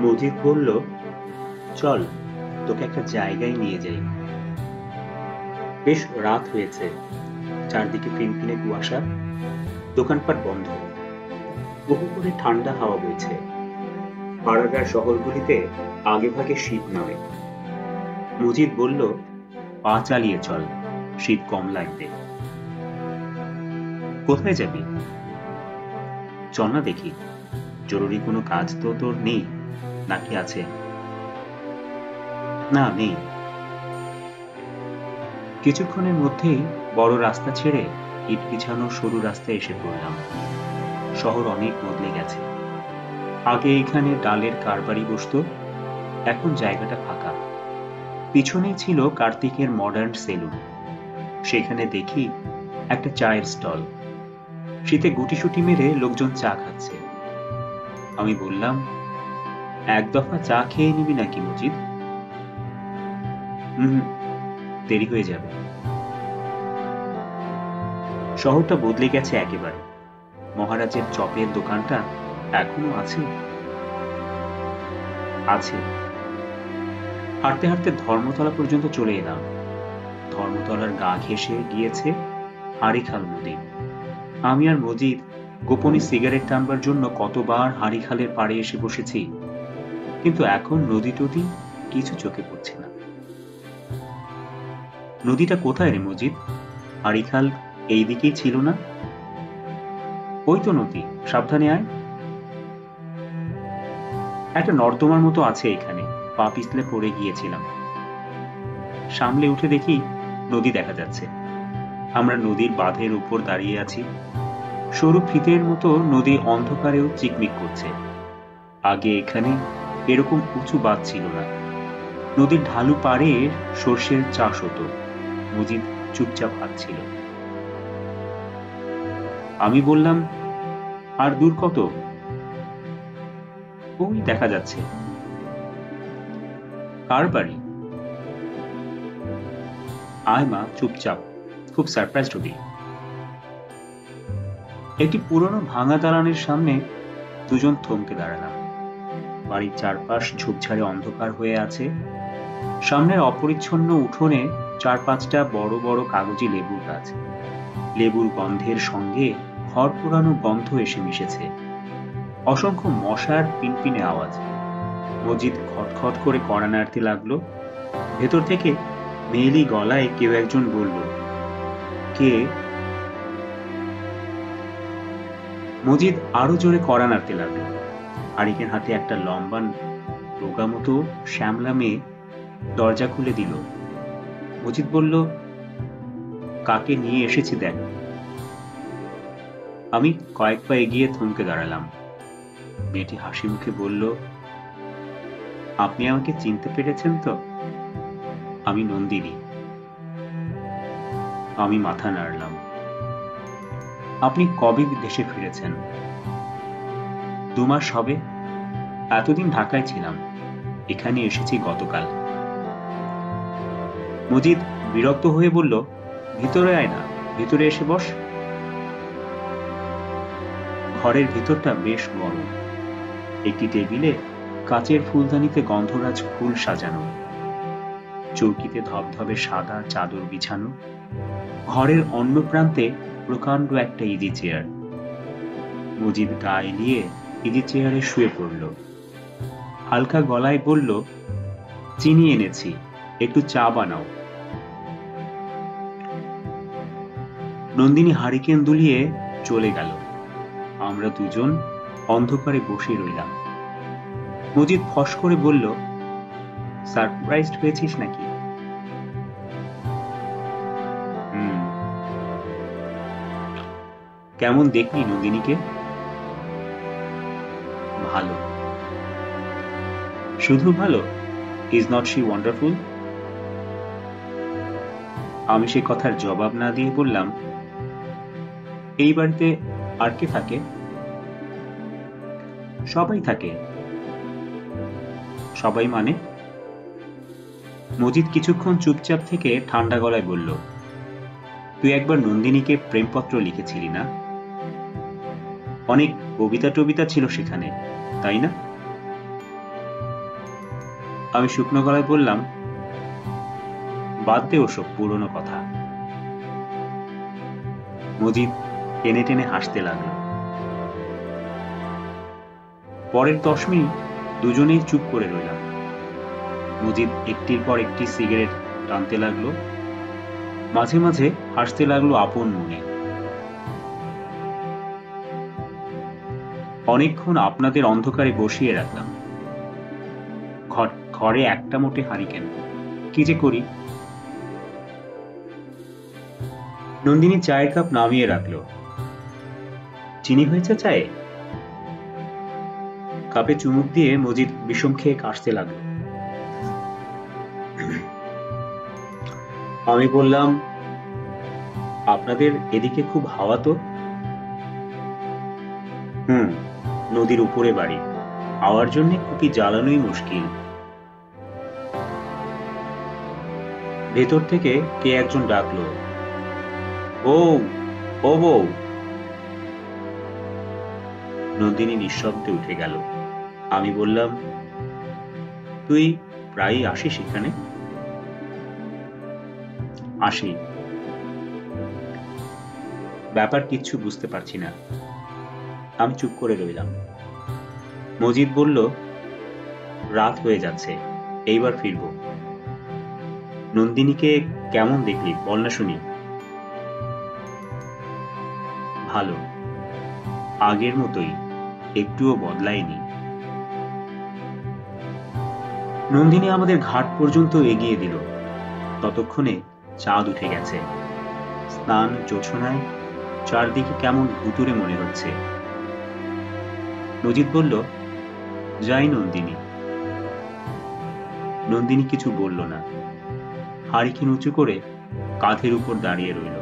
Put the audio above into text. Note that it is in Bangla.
মজিদ বলল, চল তোকে একটা জায়গায় নিয়ে যাই। বেশ রাত হয়েছে, চারদিকে ফিনফিনে কুয়াশা, দোকানপাট বন্ধ, বহু করে ঠান্ডা হাওয়া বইছে। পাড়াগার শহরগুলিতে আগে ভাগে শীত নামে। মজিদ বলল, পা চালিয়ে চল, শীত কম লাগবে। কোথায় যাবি? চল না দেখি, জরুরি কোনো কাজ তো তোর নেই নাকি আছে? না, নেই। কিছুক্ষণের মধ্যেই বড় রাস্তা ছেড়ে ইট বিছানো সরু রাস্তায় এসে পড়লাম। শহর অনেক বদলে গেছে। আগে এখানে ডালের কারবারি বসতো, এখন জায়গাটা ফাঁকা। পিছনেই ছিল কার্তিকের মডার্ন সেলুন। সেখানে দেখি একটা চায়ের স্টল। শীতে গুটিসুটি মেরে লোকজন চা খাচ্ছে। আমি বললাম, এক দফা চা খেয়ে নিবি নাকি মজিদ? হুম, দেরি হয়ে যাবে। শহরটা বদলে গেছে একেবারে। মহারাজের চপের দোকানটা এখনো আছে? আছে। হাঁটতে হাঁটতে ধর্মতলা পর্যন্ত চলে এলাম। ধর্মতলার গা ঘেঁষে গিয়েছে হাড়িখাল নদী। আমি আর মজিদ গোপনে সিগারেট টানবার জন্য কতবার হাড়িখালের পাড়ে এসে বসেছি, কিন্তু এখন নদী টদী কিছু চোখে পড়ছে না। নদীটা কোথায় রে মজিদ? হাড়িখাল এই দিকেই ছিল না? ওই তো নদী, সাবধানে আয়। একটা নর্দমার মতো আছে এখানে, পা পিছলে পড়ে গিয়েছিলাম। সামলে উঠে দেখি নদী দেখা যাচ্ছে। আমরা নদীর বাঁধের উপর দাঁড়িয়ে আছি। সরু ফিতের মতো নদী অন্ধকারেও চিকমিক করছে। আগে এখানে এরকম উঁচু বাঁধ ছিল না। নদীর ঢালু পাড়ে সর্ষের চাষ হতো। মজিদ চুপচাপ হাঁটছিল। আমি বললাম, আর দূর কত? ওই দেখা যাচ্ছে। কার বাড়ি? আয় মা, চুপচাপ, খুব সারপ্রাইজড হবি। একটি পুরনো ভাঙা দালানের সামনে দুজন থমকে দাঁড়ালাম। বাড়ির চারপাশ ঝোপঝাড়ে অন্ধকার হয়ে আছে। সামনের অপরিচ্ছন্ন উঠোনে 4-5টা বড় বড় কাগজি লেবুর গাছ। লেবুর গন্ধের সঙ্গে খড় পোড়ানো গন্ধ এসে মিশেছে। অসংখ্য মশার পিনপিনে আওয়াজ। মজিদ খটখট করে কড়া নাড়তে লাগলো। ভেতর থেকে মেয়েলি গলায় কেউ একজন বলল, কে? মজিদ আরো জোরে কড়া নাড়তে লাগলো। হারিকেন হাতে একটা লম্বা রোগা মতো শ্যামলা মেয়ে দরজা খুলে দিল। মজিদ বলল, কাকে নিয়ে এসেছি দেখ। আমি কয়েক পা এগিয়ে থমকে দাঁড়ালাম। মেয়েটি হাসি মুখে বলল, আপনি আমাকে চিনতে পেরেছেন তো? আমি নন্দিনী। আমি মাথা নাড়লাম। আপনি কবে দেশে ফিরেছেন? 2 মাস হবে। এতদিন ঢাকায় ছিলাম, এখানে এসেছি গতকাল। মজিদ বিরক্ত হয়ে বলল, ভিতরে আয় না, ভিতরে এসে বস। ঘরের ভিতরটা বেশ বড়। একটি টেবিলে কাচের ফুলদানিতে গন্ধরাজ ফুল সাজানো। চৌকিতে ধবধবে সাদা চাদর বিছানো। ঘরের অন্য প্রান্তে প্রকাণ্ড একটা ইজি চেয়ার। মজিদ গা এলিয়ে ইজি চেয়ারে শুয়ে পড়ল। হালকা গলায় বলল, চিনি এনেছি, একটু চা বানাও। নন্দিনী হারিকেন দুলিয়ে চলে গেল। আমরা দুজন অন্ধকারে বসে রইলাম। মজিদ ফস করে বলল, সারপ্রাইজড হয়েছিস নাকি? কেমন দেখলি নন্দিনীকে? ভালো। শুধু ভালো? Is not she wonderful? আমি সে কথার জবাব না দিয়ে বললাম, এই বাড়িতে আর কে থাকে? সবাই থাকে। সবাই মানে? মজিদ কিছুক্ষণ চুপচাপ থেকে ঠান্ডা গলায় বলল, তুই একবার নন্দিনীকে প্রেমপত্র লিখেছিলি না? অনেক কবিতা টবিতা ছিল সেখানে, তাই না? আমি শুকনো গলায় বললাম, বাদ দে ওসব পুরনো কথা। মজিদ টেনে টেনে হাসতে লাগলো। পরের 10 মিনিট দুজনেই চুপ করে রইলাম। মজিদ একটির পর একটি সিগারেট টানতে লাগলো, মাঝে মাঝে হাসতে লাগলো আপন মনে। অনেকক্ষণ আপনাদের অন্ধকারে বসিয়ে রাখলাম। ঘরে একটা মোটে হারিকেন, কি যে করি। নন্দিনী চায়ের কাপ নামিয়ে রাখলো। চিনি হয়েছে চায়ে? কাপে চুমুক দিয়ে মজিদ বিষম খেয়ে কাশতে লাগলো। আমি বললাম, আপনাদের এদিকে খুব হাওয়া তো? নদীর উপরে বাড়ি, হাওয়ার জন্য কুপি জ্বালানোই মুশকিল। ভেতর থেকে কে একজন ডাকলো, বউ, ও বউ। নন্দিনী নিঃশব্দে উঠে গেল। আমি বললাম, তুই প্রায়ই আসিস এখানে? আসি। ব্যাপার কিচ্ছু বুঝতে পারছি না। আমি চুপ করে রইলাম। মজিদ বলল, রাত হয়ে যাচ্ছে, এইবার ফিরব। নন্দিনীকে কেমন দেখলি বল না শুনি। ভালো, আগের মতোই, একটুও বদলায়নি। নন্দিনী আমাদের ঘাট পর্যন্ত এগিয়ে দিল। ততক্ষণে চাঁদ উঠে গেছে। স্নান জোছনায় চারদিকে কেমন ভুতুরে মনে হচ্ছে। মজিদ বলল, যাই নন্দিনী। নন্দিনী কিছু বলল না। হারিকেন উঁচু করে কাঁধের উপর দাঁড়িয়ে রইল।